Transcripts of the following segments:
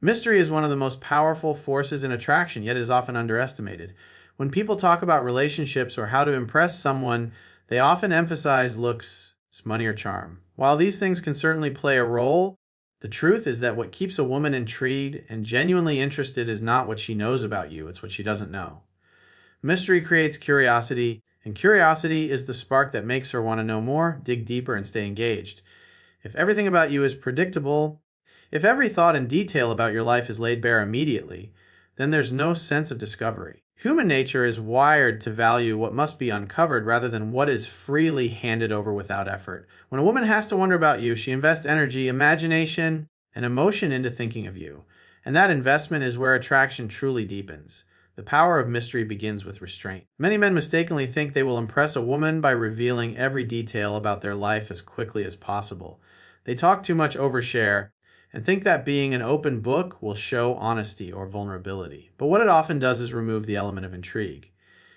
Mystery is one of the most powerful forces in attraction, yet is often underestimated. When people talk about relationships or how to impress someone, they often emphasize looks, money, or charm. While these things can certainly play a role, the truth is that what keeps a woman intrigued and genuinely interested is not what she knows about you, it's what she doesn't know. Mystery creates curiosity, and curiosity is the spark that makes her want to know more, dig deeper, and stay engaged. If everything about you is predictable, if every thought and detail about your life is laid bare immediately, then there's no sense of discovery. Human nature is wired to value what must be uncovered rather than what is freely handed over without effort. When a woman has to wonder about you, she invests energy, imagination, and emotion into thinking of you. And that investment is where attraction truly deepens. The power of mystery begins with restraint. Many men mistakenly think they will impress a woman by revealing every detail about their life as quickly as possible. They talk too much, overshare, and think that being an open book will show honesty or vulnerability. But what it often does is remove the element of intrigue.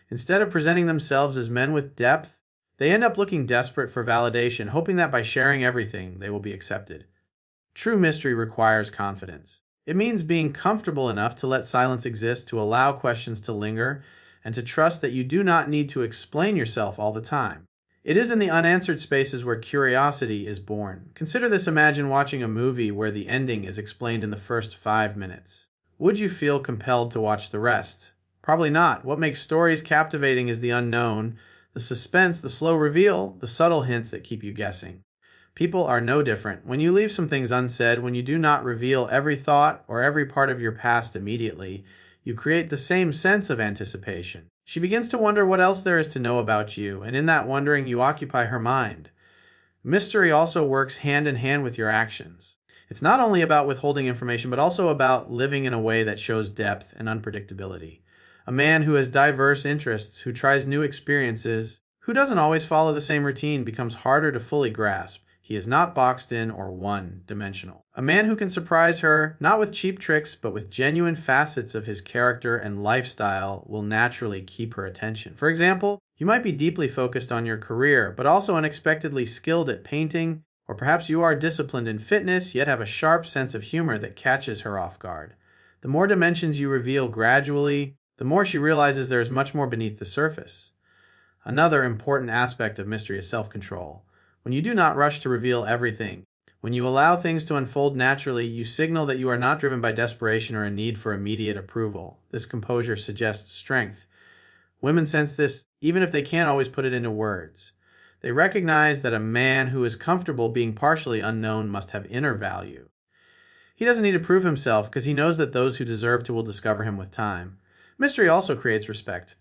Instead of presenting themselves as men with depth, they end up looking desperate for validation, hoping that by sharing everything, they will be accepted. True mystery requires confidence. It means being comfortable enough to let silence exist, to allow questions to linger, and to trust that you do not need to explain yourself all the time. It is in the unanswered spaces where curiosity is born. Consider this: imagine watching a movie where the ending is explained in the first 5 minutes. Would you feel compelled to watch the rest? Probably not. What makes stories captivating is the unknown, the suspense, the slow reveal, the subtle hints that keep you guessing. People are no different. When you leave some things unsaid, when you do not reveal every thought or every part of your past immediately, you create the same sense of anticipation. She begins to wonder what else there is to know about you, and in that wondering, you occupy her mind. Mystery also works hand in hand with your actions. It's not only about withholding information, but also about living in a way that shows depth and unpredictability. A man who has diverse interests, who tries new experiences, who doesn't always follow the same routine, becomes harder to fully grasp. He is not boxed in or one-dimensional. A man who can surprise her, not with cheap tricks, but with genuine facets of his character and lifestyle, will naturally keep her attention. For example, you might be deeply focused on your career, but also unexpectedly skilled at painting, or perhaps you are disciplined in fitness, yet have a sharp sense of humor that catches her off guard. The more dimensions you reveal gradually, the more she realizes there is much more beneath the surface. Another important aspect of mystery is self-control. When you do not rush to reveal everything, when you allow things to unfold naturally, you signal that you are not driven by desperation or a need for immediate approval. This composure suggests strength. Women sense this even if they can't always put it into words. They recognize that a man who is comfortable being partially unknown must have inner value. He doesn't need to prove himself because he knows that those who deserve to will discover him with time. Mystery also creates respect.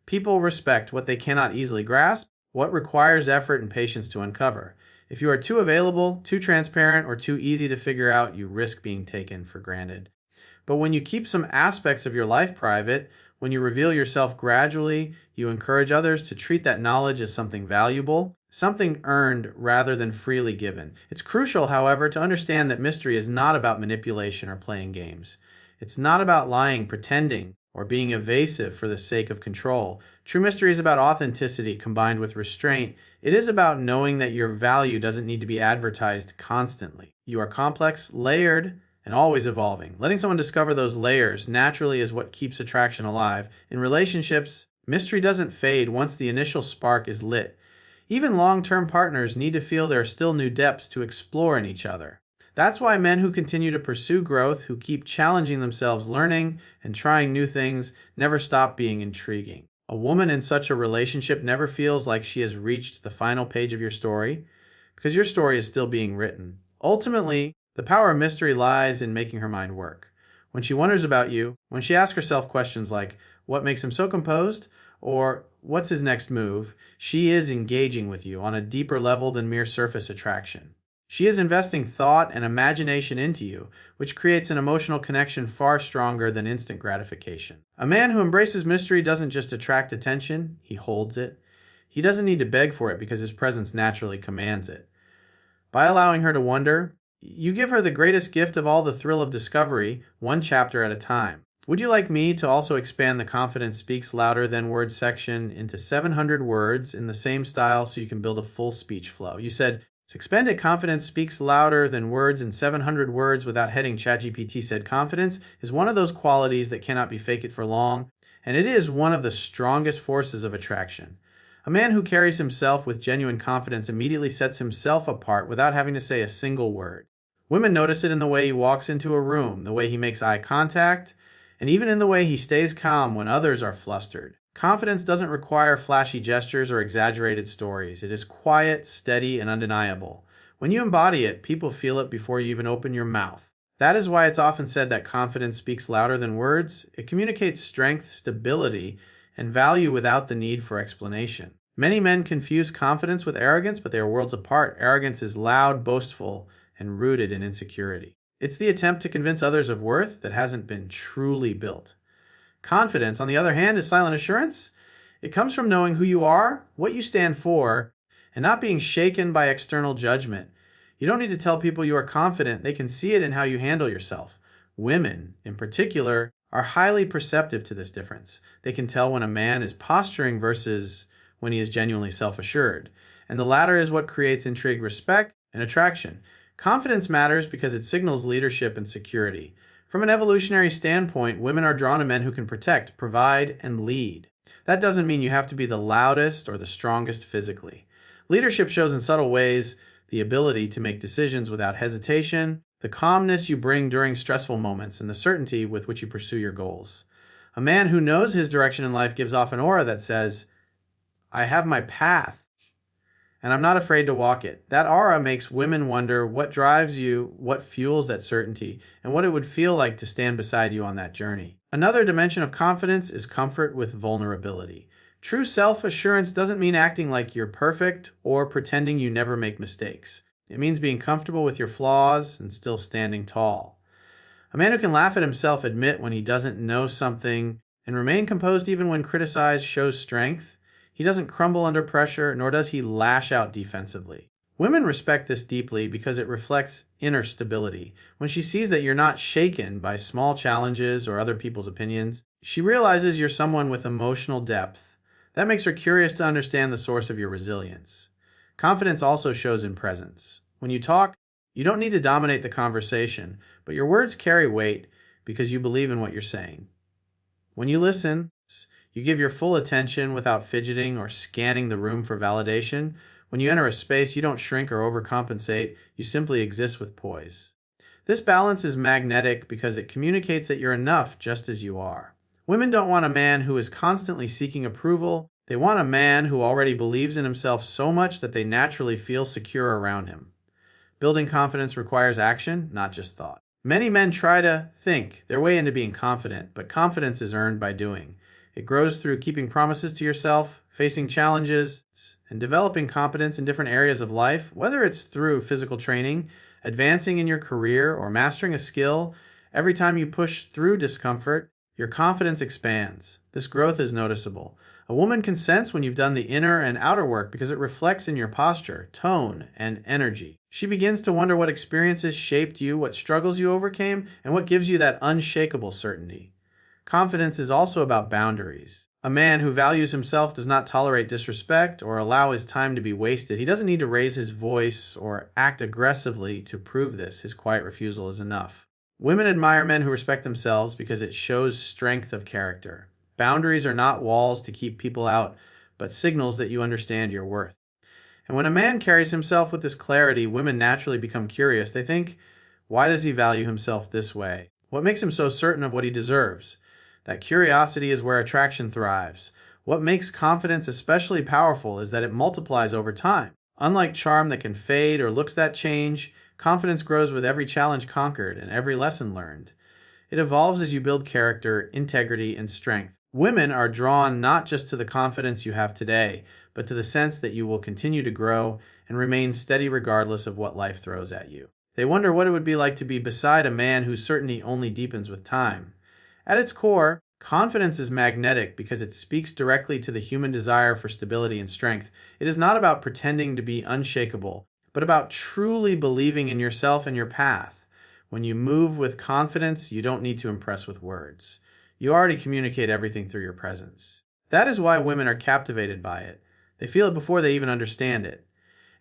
People respect what they cannot easily grasp, what requires effort and patience to uncover. If you are too available, too transparent, or too easy to figure out, you risk being taken for granted. But when you keep some aspects of your life private, when you reveal yourself gradually, you encourage others to treat that knowledge as something valuable, something earned rather than freely given. It's crucial, however, to understand that mystery is not about manipulation or playing games. It's not about lying, pretending, or being evasive for the sake of control. True mystery is about authenticity combined with restraint. It is about knowing that your value doesn't need to be advertised constantly. You are complex, layered, and always evolving. Letting someone discover those layers naturally is what keeps attraction alive. In relationships, mystery doesn't fade once the initial spark is lit. Even long-term partners need to feel there are still new depths to explore in each other. That's why men who continue to pursue growth, who keep challenging themselves, learning, and trying new things, never stop being intriguing. A woman in such a relationship never feels like she has reached the final page of your story, because your story is still being written. Ultimately, the power of mystery lies in making her mind work. When she wonders about you, when she asks herself questions like, what makes him so composed? Or, what's his next move? She is engaging with you on a deeper level than mere surface attraction. She is investing thought and imagination into you, which creates an emotional connection far stronger than instant gratification. A man who embraces mystery doesn't just attract attention, he holds it. He doesn't need to beg for it because his presence naturally commands it. By allowing her to wonder, you give her the greatest gift of all, the thrill of discovery, one chapter at a time. Would you like me to also expand the Confidence Speaks Louder Than Words section into 700 words in the same style so you can build a full speech flow? You said, Expended confidence speaks louder than words in 700 words without heading. ChatGPT said confidence is one of those qualities that cannot be faked for long, and it is one of the strongest forces of attraction. A man who carries himself with genuine confidence immediately sets himself apart without having to say a single word. Women notice it in the way he walks into a room, the way he makes eye contact, and even in the way he stays calm when others are flustered. Confidence doesn't require flashy gestures or exaggerated stories. It is quiet, steady, and undeniable. When you embody it, people feel it before you even open your mouth. That is why it's often said that confidence speaks louder than words. It communicates strength, stability, and value without the need for explanation. Many men confuse confidence with arrogance, but they are worlds apart. Arrogance is loud, boastful, and rooted in insecurity. It's the attempt to convince others of worth that hasn't been truly built. Confidence, on the other hand, is silent assurance. It comes from knowing who you are, what you stand for, and not being shaken by external judgment. You don't need to tell people you are confident. They can see it in how you handle yourself. Women, in particular, are highly perceptive to this difference. They can tell when a man is posturing versus when he is genuinely self-assured. And the latter is what creates intrigue, respect, and attraction. Confidence matters because it signals leadership and security. From an evolutionary standpoint, women are drawn to men who can protect, provide, and lead. That doesn't mean you have to be the loudest or the strongest physically. Leadership shows in subtle ways the ability to make decisions without hesitation, the calmness you bring during stressful moments, and the certainty with which you pursue your goals. A man who knows his direction in life gives off an aura that says, I have my path, and I'm not afraid to walk it. That aura makes women wonder what drives you, what fuels that certainty, and what it would feel like to stand beside you on that journey. Another dimension of confidence is comfort with vulnerability. True self-assurance doesn't mean acting like you're perfect or pretending you never make mistakes. It means being comfortable with your flaws and still standing tall. A man who can laugh at himself, admit when he doesn't know something, and remain composed even when criticized shows strength. He doesn't crumble under pressure, nor does he lash out defensively. Women respect this deeply because it reflects inner stability. When she sees that you're not shaken by small challenges or other people's opinions, she realizes you're someone with emotional depth. That makes her curious to understand the source of your resilience. Confidence also shows in presence. When you talk, you don't need to dominate the conversation, but your words carry weight because you believe in what you're saying. When you listen, you give your full attention without fidgeting or scanning the room for validation. When you enter a space, you don't shrink or overcompensate. You simply exist with poise. This balance is magnetic because it communicates that you're enough just as you are. Women don't want a man who is constantly seeking approval. They want a man who already believes in himself so much that they naturally feel secure around him. Building confidence requires action, not just thought. Many men try to think their way into being confident, but confidence is earned by doing. It grows through keeping promises to yourself, facing challenges, and developing competence in different areas of life, whether it's through physical training, advancing in your career, or mastering a skill. Every time you push through discomfort, your confidence expands. This growth is noticeable. A woman can sense when you've done the inner and outer work because it reflects in your posture, tone, and energy. She begins to wonder what experiences shaped you, what struggles you overcame, and what gives you that unshakable certainty. Confidence is also about boundaries. A man who values himself does not tolerate disrespect or allow his time to be wasted. He doesn't need to raise his voice or act aggressively to prove this. His quiet refusal is enough. Women admire men who respect themselves because it shows strength of character. Boundaries are not walls to keep people out, but signals that you understand your worth. And when a man carries himself with this clarity, women naturally become curious. They think, why does he value himself this way? What makes him so certain of what he deserves? That curiosity is where attraction thrives. What makes confidence especially powerful is that it multiplies over time. Unlike charm that can fade or looks that change, confidence grows with every challenge conquered and every lesson learned. It evolves as you build character, integrity, and strength. Women are drawn not just to the confidence you have today, but to the sense that you will continue to grow and remain steady regardless of what life throws at you. They wonder what it would be like to be beside a man whose certainty only deepens with time. At its core, confidence is magnetic because it speaks directly to the human desire for stability and strength. It is not about pretending to be unshakable, but about truly believing in yourself and your path. When you move with confidence, you don't need to impress with words. You already communicate everything through your presence. That is why women are captivated by it. They feel it before they even understand it.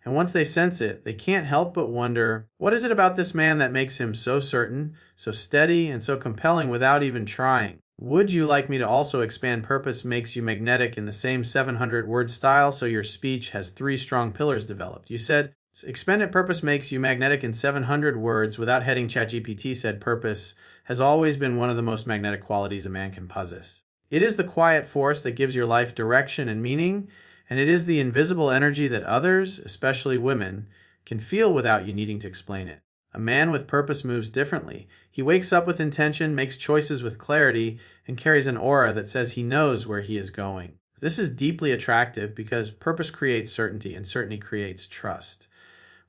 And once they sense it, they can't help but wonder, what is it about this man that makes him so certain, so steady, and so compelling without even trying? Would you like me to also expand purpose makes you magnetic in the same 700-word style so your speech has 3 strong pillars developed? You said, expanded purpose makes you magnetic in 700 words without heading. ChatGPT said purpose has always been one of the most magnetic qualities a man can possess. It is the quiet force that gives your life direction and meaning, and it is the invisible energy that others, especially women, can feel without you needing to explain it. A man with purpose moves differently. He wakes up with intention, makes choices with clarity, and carries an aura that says he knows where he is going. This is deeply attractive because purpose creates certainty, and certainty creates trust.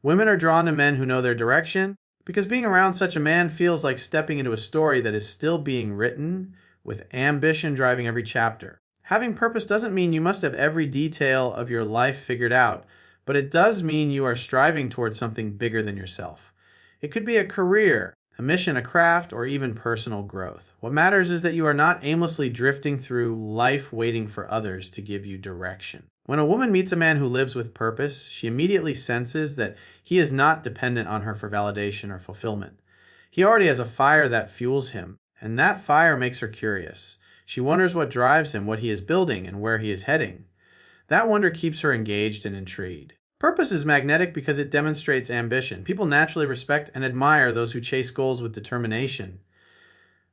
Women are drawn to men who know their direction because being around such a man feels like stepping into a story that is still being written, with ambition driving every chapter. Having purpose doesn't mean you must have every detail of your life figured out, but it does mean you are striving towards something bigger than yourself. It could be a career, a mission, a craft, or even personal growth. What matters is that you are not aimlessly drifting through life waiting for others to give you direction. When a woman meets a man who lives with purpose, she immediately senses that he is not dependent on her for validation or fulfillment. He already has a fire that fuels him, and that fire makes her curious. She wonders what drives him, what he is building, and where he is heading. That wonder keeps her engaged and intrigued. Purpose is magnetic because it demonstrates ambition. People naturally respect and admire those who chase goals with determination.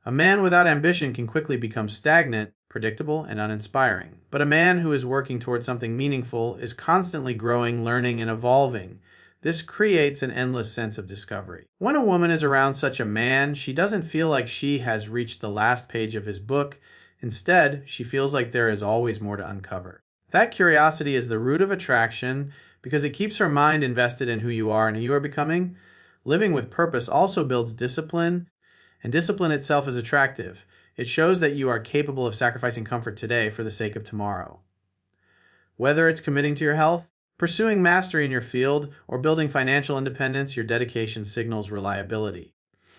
A man without ambition can quickly become stagnant, predictable, and uninspiring. But a man who is working towards something meaningful is constantly growing, learning, and evolving. This creates an endless sense of discovery. When a woman is around such a man, she doesn't feel like she has reached the last page of his book. Instead, she feels like there is always more to uncover. That curiosity is the root of attraction because it keeps her mind invested in who you are and who you are becoming. Living with purpose also builds discipline, and discipline itself is attractive. It shows that you are capable of sacrificing comfort today for the sake of tomorrow. Whether it's committing to your health, pursuing mastery in your field, or building financial independence, your dedication signals reliability.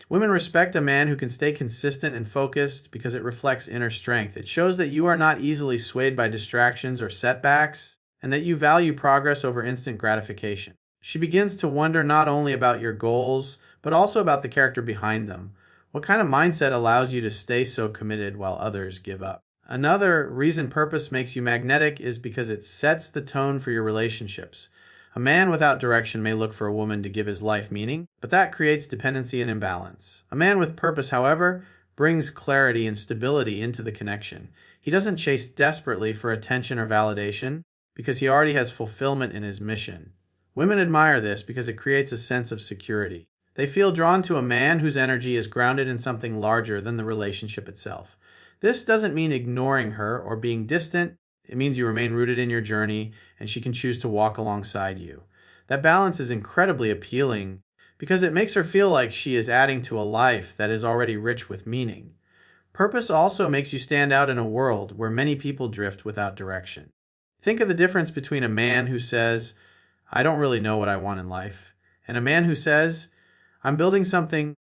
Women respect a man who can stay consistent and focused because it reflects inner strength. It shows that you are not easily swayed by distractions or setbacks, and that you value progress over instant gratification. She begins to wonder not only about your goals, but also about the character behind them. What kind of mindset allows you to stay so committed while others give up? Another reason purpose makes you magnetic is because it sets the tone for your relationships. A man without direction may look for a woman to give his life meaning, but that creates dependency and imbalance. A man with purpose, however, brings clarity and stability into the connection. He doesn't chase desperately for attention or validation because he already has fulfillment in his mission. Women admire this because it creates a sense of security. They feel drawn to a man whose energy is grounded in something larger than the relationship itself. This doesn't mean ignoring her or being distant. It means you remain rooted in your journey and she can choose to walk alongside you. That balance is incredibly appealing because it makes her feel like she is adding to a life that is already rich with meaning. Purpose also makes you stand out in a world where many people drift without direction. Think of the difference between a man who says, I don't really know what I want in life, and a man who says, I'm building something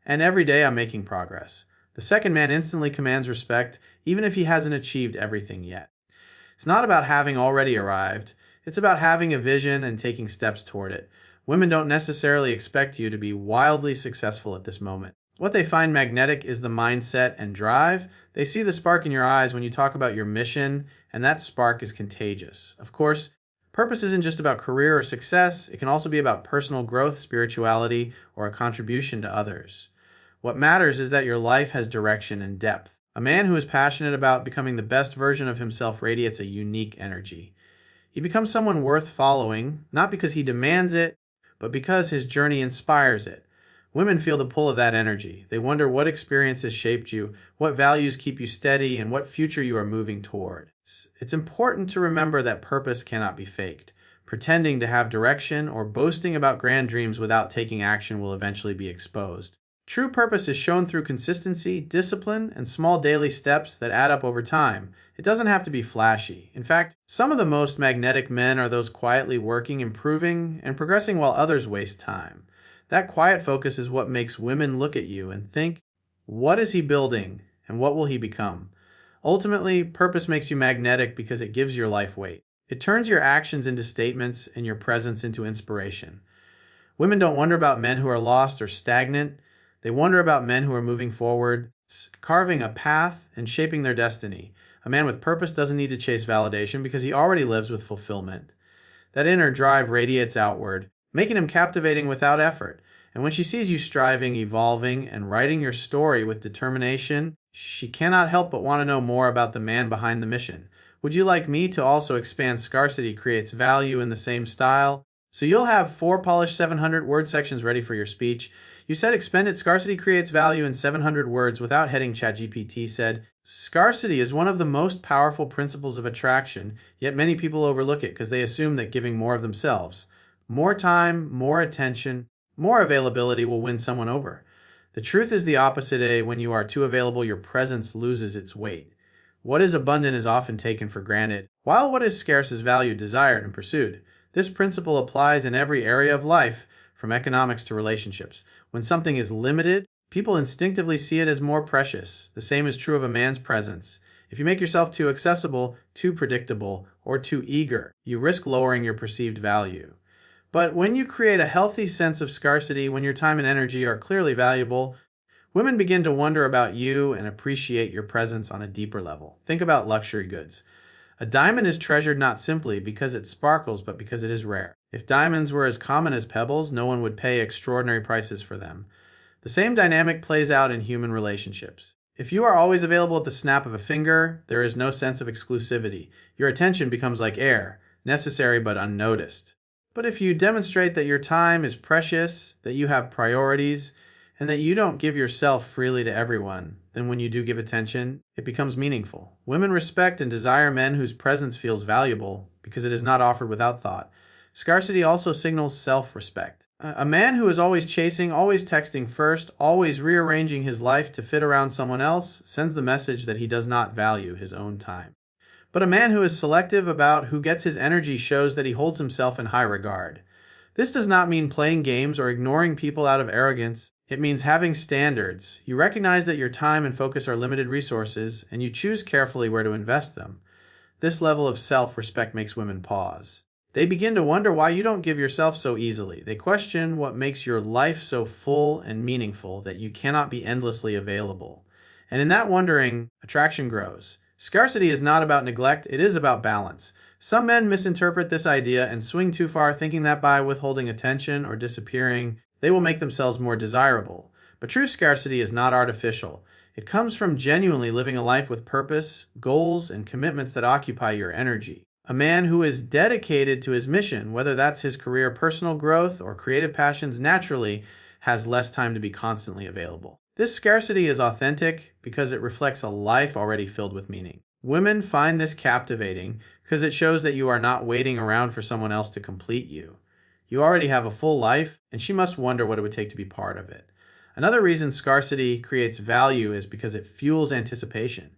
and every day I'm making progress. The second man instantly commands respect even if he hasn't achieved everything yet. It's not about having already arrived. It's about having a vision and taking steps toward it. Women don't necessarily expect you to be wildly successful at this moment. What they find magnetic is the mindset and drive. They see the spark in your eyes when you talk about your mission, and that spark is contagious. Of course, purpose isn't just about career or success. It can also be about personal growth, spirituality, or a contribution to others. What matters is that your life has direction and depth. A man who is passionate about becoming the best version of himself radiates a unique energy. He becomes someone worth following, not because he demands it, but because his journey inspires it. Women feel the pull of that energy. They wonder what experiences shaped you, what values keep you steady, and what future you are moving toward. It's important to remember that purpose cannot be faked. Pretending to have direction or boasting about grand dreams without taking action will eventually be exposed. True purpose is shown through consistency, discipline, and small daily steps that add up over time. It doesn't have to be flashy. In fact, some of the most magnetic men are those quietly working, improving, and progressing while others waste time. That quiet focus is what makes women look at you and think, what is he building and what will he become? Ultimately, purpose makes you magnetic because it gives your life weight. It turns your actions into statements and your presence into inspiration. Women don't wonder about men who are lost or stagnant. They wonder about men who are moving forward, carving a path and shaping their destiny. A man with purpose doesn't need to chase validation because he already lives with fulfillment. That inner drive radiates outward, making him captivating without effort. And when she sees you striving, evolving, and writing your story with determination, she cannot help but want to know more about the man behind the mission. Would you like me to also expand Scarcity Creates Value in the same style? So you'll have 4 polished 700-word sections ready for your speech. You said expend it. Scarcity creates value in 700 words without heading. ChatGPT said, scarcity is one of the most powerful principles of attraction, yet many people overlook it because they assume that giving more of themselves, more time, more attention, more availability will win someone over. The truth is the opposite. When you are too available, your presence loses its weight. What is abundant is often taken for granted, while what is scarce is valued, desired, and pursued. This principle applies in every area of life, from economics to relationships. When something is limited, people instinctively see it as more precious. The same is true of a man's presence. If you make yourself too accessible, too predictable, or too eager, you risk lowering your perceived value. But when you create a healthy sense of scarcity, when your time and energy are clearly valuable, women begin to wonder about you and appreciate your presence on a deeper level. Think about luxury goods. A diamond is treasured not simply because it sparkles, but because it is rare. If diamonds were as common as pebbles, no one would pay extraordinary prices for them. The same dynamic plays out in human relationships. If you are always available at the snap of a finger, there is no sense of exclusivity. Your attention becomes like air, necessary but unnoticed. But if you demonstrate that your time is precious, that you have priorities, and that you don't give yourself freely to everyone, then when you do give attention, it becomes meaningful. Women respect and desire men whose presence feels valuable because it is not offered without thought. Scarcity also signals self-respect. A man who is always chasing, always texting first, always rearranging his life to fit around someone else sends the message that he does not value his own time. But a man who is selective about who gets his energy shows that he holds himself in high regard. This does not mean playing games or ignoring people out of arrogance. It means having standards. You recognize that your time and focus are limited resources, and you choose carefully where to invest them. This level of self-respect makes women pause. They begin to wonder why you don't give yourself so easily. They question what makes your life so full and meaningful that you cannot be endlessly available. And in that wondering, attraction grows. Scarcity is not about neglect, it is about balance. Some men misinterpret this idea and swing too far, thinking that by withholding attention or disappearing, they will make themselves more desirable. But true scarcity is not artificial. It comes from genuinely living a life with purpose, goals, and commitments that occupy your energy. A man who is dedicated to his mission, whether that's his career, personal growth, or creative passions, naturally has less time to be constantly available. This scarcity is authentic because it reflects a life already filled with meaning. Women find this captivating because it shows that you are not waiting around for someone else to complete you. You already have a full life, and she must wonder what it would take to be part of it. Another reason scarcity creates value is because it fuels anticipation.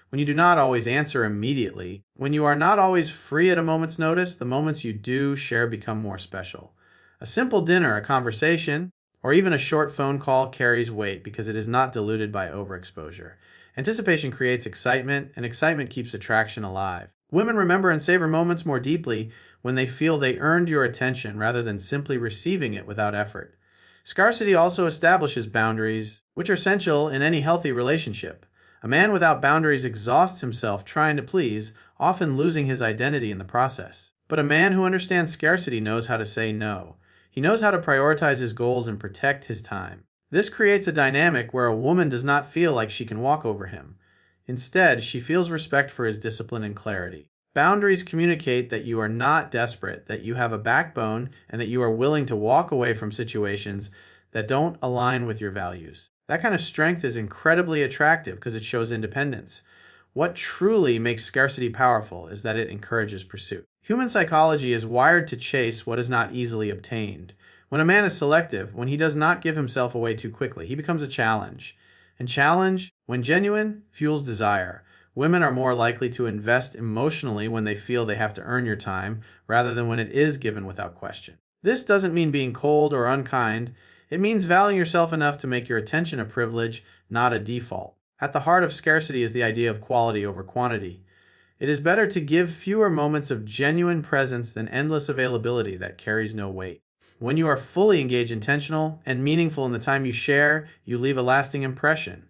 When you do not always answer immediately, when you are not always free at a moment's notice, the moments you do share become more special. A simple dinner, a conversation, or even a short phone call carries weight because it is not diluted by overexposure. Anticipation creates excitement, and excitement keeps attraction alive. Women remember and savor moments more deeply when they feel they earned your attention rather than simply receiving it without effort. Scarcity also establishes boundaries, which are essential in any healthy relationship. A man without boundaries exhausts himself trying to please, often losing his identity in the process. But a man who understands scarcity knows how to say no. He knows how to prioritize his goals and protect his time. This creates a dynamic where a woman does not feel like she can walk over him. Instead, she feels respect for his discipline and clarity. Boundaries communicate that you are not desperate, that you have a backbone, and that you are willing to walk away from situations that don't align with your values. That kind of strength is incredibly attractive because it shows independence. What truly makes scarcity powerful is that it encourages pursuit. Human psychology is wired to chase what is not easily obtained. When a man is selective, when he does not give himself away too quickly, he becomes a challenge. And challenge, when genuine, fuels desire. Women are more likely to invest emotionally when they feel they have to earn your time, rather than when it is given without question. This doesn't mean being cold or unkind. It means valuing yourself enough to make your attention a privilege, not a default. At the heart of scarcity is the idea of quality over quantity. It is better to give fewer moments of genuine presence than endless availability that carries no weight. When you are fully engaged, intentional, and meaningful in the time you share, you leave a lasting impression.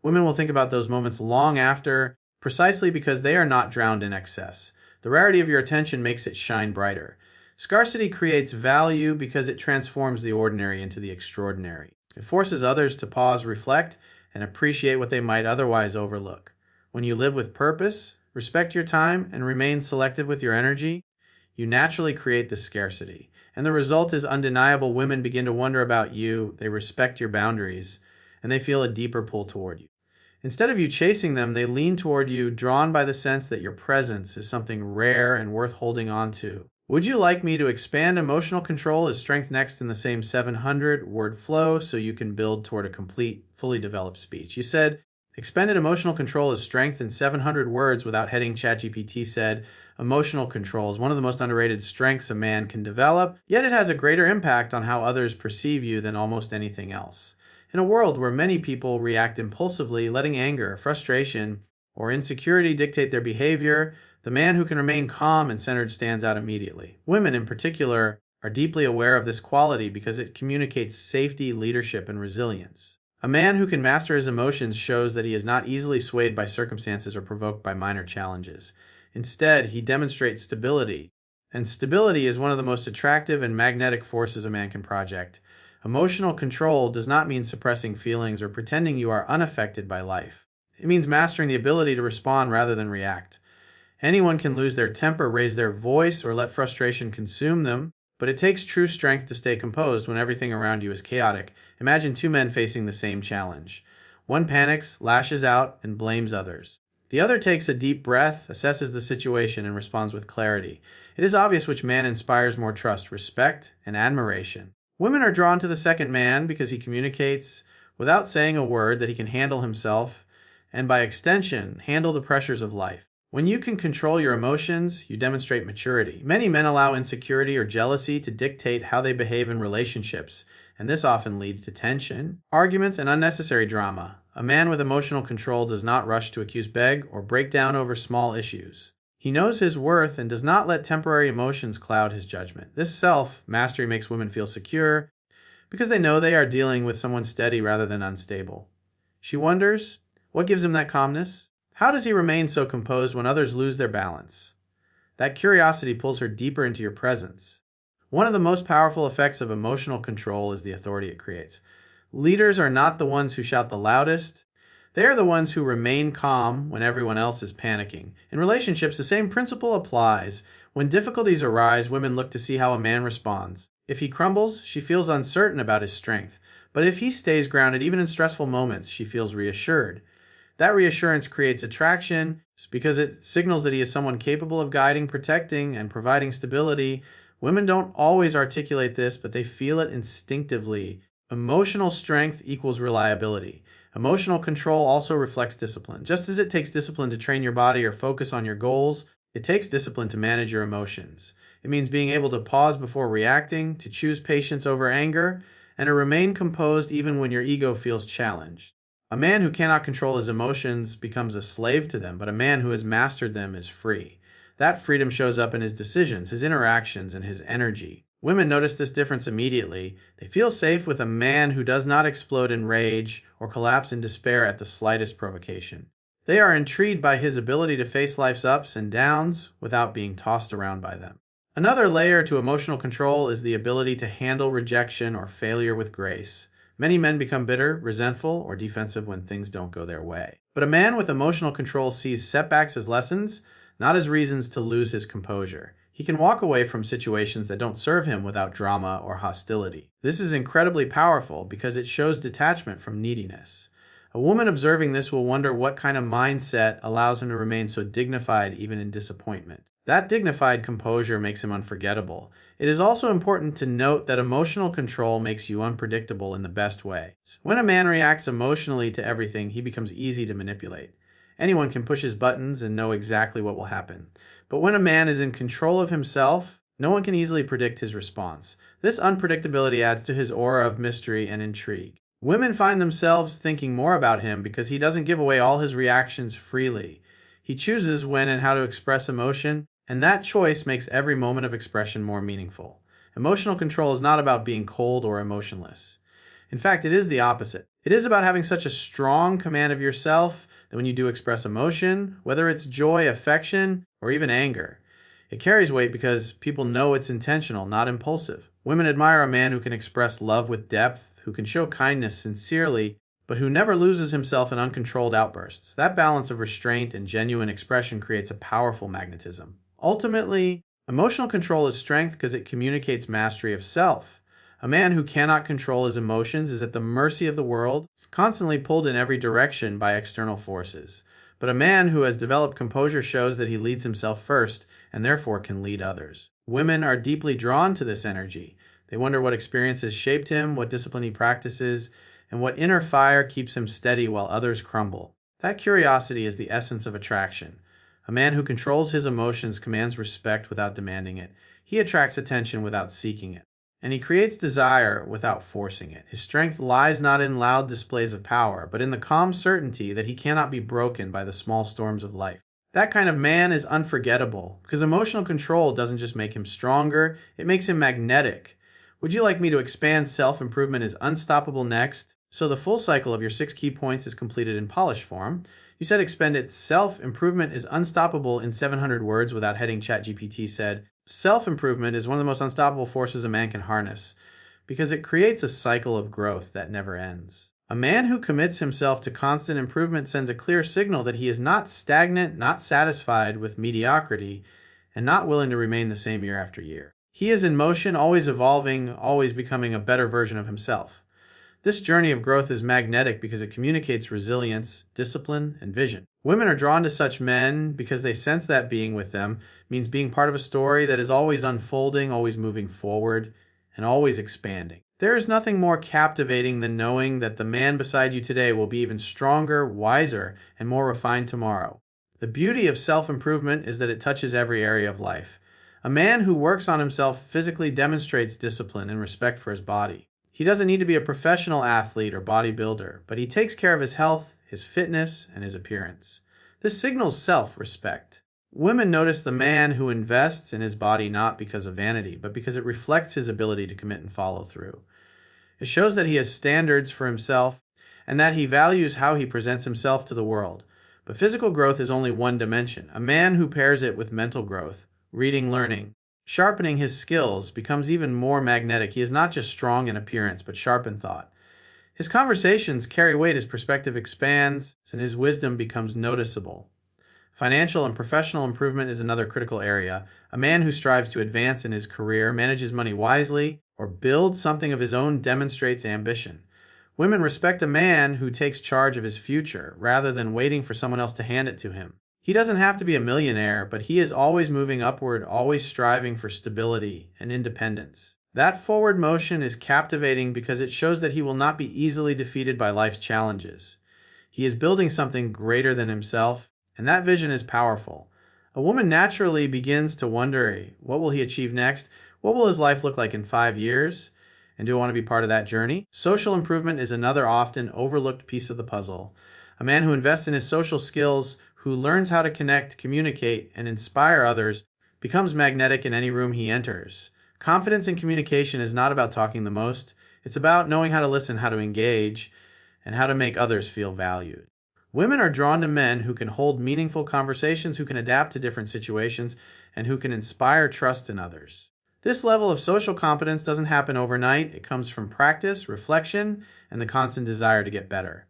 Women will think about those moments long after, precisely because they are not drowned in excess. The rarity of your attention makes it shine brighter. Scarcity creates value because it transforms the ordinary into the extraordinary. It forces others to pause, reflect, and appreciate what they might otherwise overlook. When you live with purpose, respect your time, and remain selective with your energy, you naturally create the scarcity. And the result is undeniable. Women begin to wonder about you, they respect your boundaries, and they feel a deeper pull toward you. Instead of you chasing them, they lean toward you, drawn by the sense that your presence is something rare and worth holding on to. Would you like me to expand emotional control as strength next in the same 700-word flow so you can build toward a complete, fully developed speech? You said, expanded emotional control is strength in 700 words without heading. ChatGPT said, emotional control is one of the most underrated strengths a man can develop, yet it has a greater impact on how others perceive you than almost anything else. In a world where many people react impulsively, letting anger, frustration, or insecurity dictate their behavior, the man who can remain calm and centered stands out immediately. Women, in particular, are deeply aware of this quality because it communicates safety, leadership, and resilience. A man who can master his emotions shows that he is not easily swayed by circumstances or provoked by minor challenges. Instead, he demonstrates stability, and stability is one of the most attractive and magnetic forces a man can project. Emotional control does not mean suppressing feelings or pretending you are unaffected by life. It means mastering the ability to respond rather than react. Anyone can lose their temper, raise their voice, or let frustration consume them, but it takes true strength to stay composed when everything around you is chaotic. Imagine two men facing the same challenge. One panics, lashes out, and blames others. The other takes a deep breath, assesses the situation, and responds with clarity. It is obvious which man inspires more trust, respect, and admiration. Women are drawn to the second man because he communicates without saying a word that he can handle himself and, by extension, handle the pressures of life. When you can control your emotions, you demonstrate maturity. Many men allow insecurity or jealousy to dictate how they behave in relationships, and this often leads to tension, arguments, and unnecessary drama. A man with emotional control does not rush to accuse, beg, or break down over small issues. He knows his worth and does not let temporary emotions cloud his judgment. This self-mastery makes women feel secure because they know they are dealing with someone steady rather than unstable. She wonders, what gives him that calmness? How does he remain so composed when others lose their balance? That curiosity pulls her deeper into your presence. One of the most powerful effects of emotional control is the authority it creates. Leaders are not the ones who shout the loudest. They are the ones who remain calm when everyone else is panicking. In relationships, the same principle applies. When difficulties arise, women look to see how a man responds. If he crumbles, she feels uncertain about his strength. But if he stays grounded, even in stressful moments, she feels reassured. That reassurance creates attraction because it signals that he is someone capable of guiding, protecting, and providing stability. Women don't always articulate this, but they feel it instinctively. Emotional strength equals reliability. Emotional control also reflects discipline. Just as it takes discipline to train your body or focus on your goals, it takes discipline to manage your emotions. It means being able to pause before reacting, to choose patience over anger, and to remain composed even when your ego feels challenged. A man who cannot control his emotions becomes a slave to them, but a man who has mastered them is free. That freedom shows up in his decisions, his interactions, and his energy. Women notice this difference immediately. They feel safe with a man who does not explode in rage or collapse in despair at the slightest provocation. They are intrigued by his ability to face life's ups and downs without being tossed around by them. Another layer to emotional control is the ability to handle rejection or failure with grace. Many men become bitter, resentful, or defensive when things don't go their way. But a man with emotional control sees setbacks as lessons, not as reasons to lose his composure. He can walk away from situations that don't serve him without drama or hostility. This is incredibly powerful because it shows detachment from neediness. A woman observing this will wonder what kind of mindset allows him to remain so dignified even in disappointment. That dignified composure makes him unforgettable. It is also important to note that emotional control makes you unpredictable in the best way. When a man reacts emotionally to everything, he becomes easy to manipulate. Anyone can push his buttons and know exactly what will happen. But when a man is in control of himself, no one can easily predict his response. This unpredictability adds to his aura of mystery and intrigue. Women find themselves thinking more about him because he doesn't give away all his reactions freely. He chooses when and how to express emotion, and that choice makes every moment of expression more meaningful. Emotional control is not about being cold or emotionless. In fact, it is the opposite. It is about having such a strong command of yourself that when you do express emotion, whether it's joy, affection, or even anger, it carries weight because people know it's intentional, not impulsive. Women admire a man who can express love with depth, who can show kindness sincerely, but who never loses himself in uncontrolled outbursts. That balance of restraint and genuine expression creates a powerful magnetism. Ultimately, emotional control is strength because it communicates mastery of self. A man who cannot control his emotions is at the mercy of the world, constantly pulled in every direction by external forces. But a man who has developed composure shows that he leads himself first and therefore can lead others. Women are deeply drawn to this energy. They wonder what experiences shaped him, what discipline he practices, and what inner fire keeps him steady while others crumble. That curiosity is the essence of attraction. A man who controls his emotions commands respect without demanding it. He attracts attention without seeking it. And he creates desire without forcing it. His strength lies not in loud displays of power, but in the calm certainty that he cannot be broken by the small storms of life. That kind of man is unforgettable, because emotional control doesn't just make him stronger, it makes him magnetic. Would you like me to expand self-improvement is unstoppable next? So the full cycle of your 6 key points is completed in polished form. You said expend it. Self-improvement is unstoppable in 700 words without heading. ChatGPT said, self-improvement is one of the most unstoppable forces a man can harness because it creates a cycle of growth that never ends. A man who commits himself to constant improvement sends a clear signal that he is not stagnant, not satisfied with mediocrity, and not willing to remain the same year after year. He is in motion, always evolving, always becoming a better version of himself. This journey of growth is magnetic because it communicates resilience, discipline, and vision. Women are drawn to such men because they sense that being with them means being part of a story that is always unfolding, always moving forward, and always expanding. There is nothing more captivating than knowing that the man beside you today will be even stronger, wiser, and more refined tomorrow. The beauty of self-improvement is that it touches every area of life. A man who works on himself physically demonstrates discipline and respect for his body. He doesn't need to be a professional athlete or bodybuilder, but he takes care of his health, his fitness, and his appearance. This signals self-respect. Women notice the man who invests in his body not because of vanity, but because it reflects his ability to commit and follow through. It shows that he has standards for himself and that he values how he presents himself to the world. But physical growth is only one dimension. A man who pairs it with mental growth, reading, learning, sharpening his skills, becomes even more magnetic. He is not just strong in appearance, but sharp in thought. His conversations carry weight, his perspective expands, and his wisdom becomes noticeable. Financial and professional improvement is another critical area. A man who strives to advance in his career, manages money wisely, or builds something of his own demonstrates ambition. Women respect a man who takes charge of his future, rather than waiting for someone else to hand it to him. He doesn't have to be a millionaire, but he is always moving upward, always striving for stability and independence. That forward motion is captivating because it shows that he will not be easily defeated by life's challenges. He is building something greater than himself, and that vision is powerful. A woman naturally begins to wonder, what will he achieve next? What will his life look like in 5 years? And do I want to be part of that journey? Social improvement is another often overlooked piece of the puzzle. A man who invests in his social skills, who learns how to connect, communicate, and inspire others, becomes magnetic in any room he enters. Confidence in communication is not about talking the most. It's about knowing how to listen, how to engage, and how to make others feel valued. Women are drawn to men who can hold meaningful conversations, who can adapt to different situations, and who can inspire trust in others. This level of social competence doesn't happen overnight. It comes from practice, reflection, and the constant desire to get better.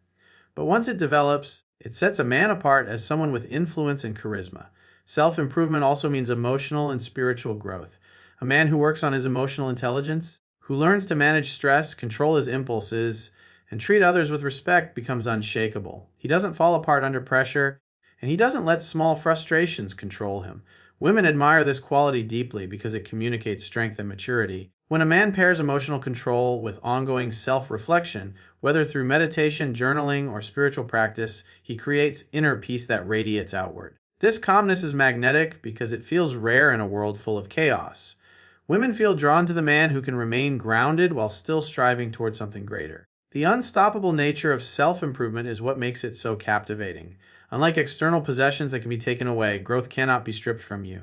But once it develops, it sets a man apart as someone with influence and charisma. Self-improvement also means emotional and spiritual growth. A man who works on his emotional intelligence, who learns to manage stress, control his impulses, and treat others with respect becomes unshakable. He doesn't fall apart under pressure, and he doesn't let small frustrations control him. Women admire this quality deeply because it communicates strength and maturity. When a man pairs emotional control with ongoing self-reflection, whether through meditation, journaling, or spiritual practice, he creates inner peace that radiates outward. This calmness is magnetic because it feels rare in a world full of chaos. Women feel drawn to the man who can remain grounded while still striving towards something greater. The unstoppable nature of self-improvement is what makes it so captivating. Unlike external possessions that can be taken away, growth cannot be stripped from you.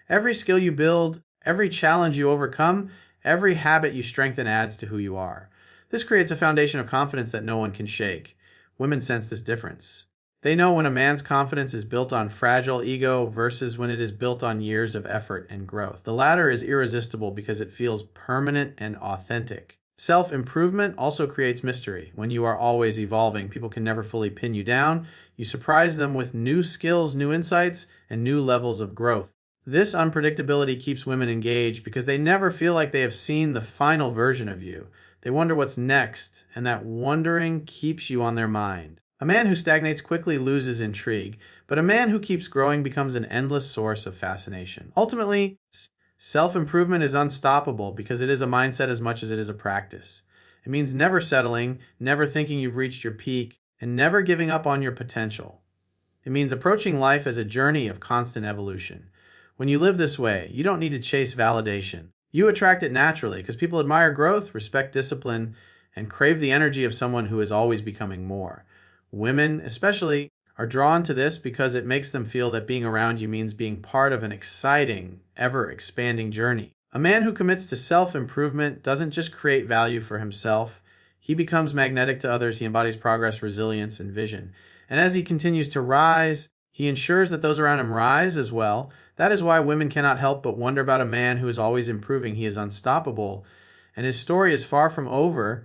Every skill you build, every challenge you overcome, every habit you strengthen adds to who you are. This creates a foundation of confidence that no one can shake. Women sense this difference. They know when a man's confidence is built on fragile ego versus when it is built on years of effort and growth. The latter is irresistible because it feels permanent and authentic. Self-improvement also creates mystery. When you are always evolving, people can never fully pin you down. You surprise them with new skills, new insights, and new levels of growth. This unpredictability keeps women engaged because they never feel like they have seen the final version of you. They wonder what's next, and that wondering keeps you on their mind. A man who stagnates quickly loses intrigue, but a man who keeps growing becomes an endless source of fascination. Ultimately, self-improvement is unstoppable because it is a mindset as much as it is a practice. It means never settling, never thinking you've reached your peak, and never giving up on your potential. It means approaching life as a journey of constant evolution. When you live this way, you don't need to chase validation. You attract it naturally because people admire growth, respect discipline, and crave the energy of someone who is always becoming more. Women, especially, are drawn to this because it makes them feel that being around you means being part of an exciting, ever-expanding journey. A man who commits to self-improvement doesn't just create value for himself. He becomes magnetic to others. He embodies progress, resilience, and vision. And as he continues to rise, he ensures that those around him rise as well. That is why women cannot help but wonder about a man who is always improving. He is unstoppable, and his story is far from over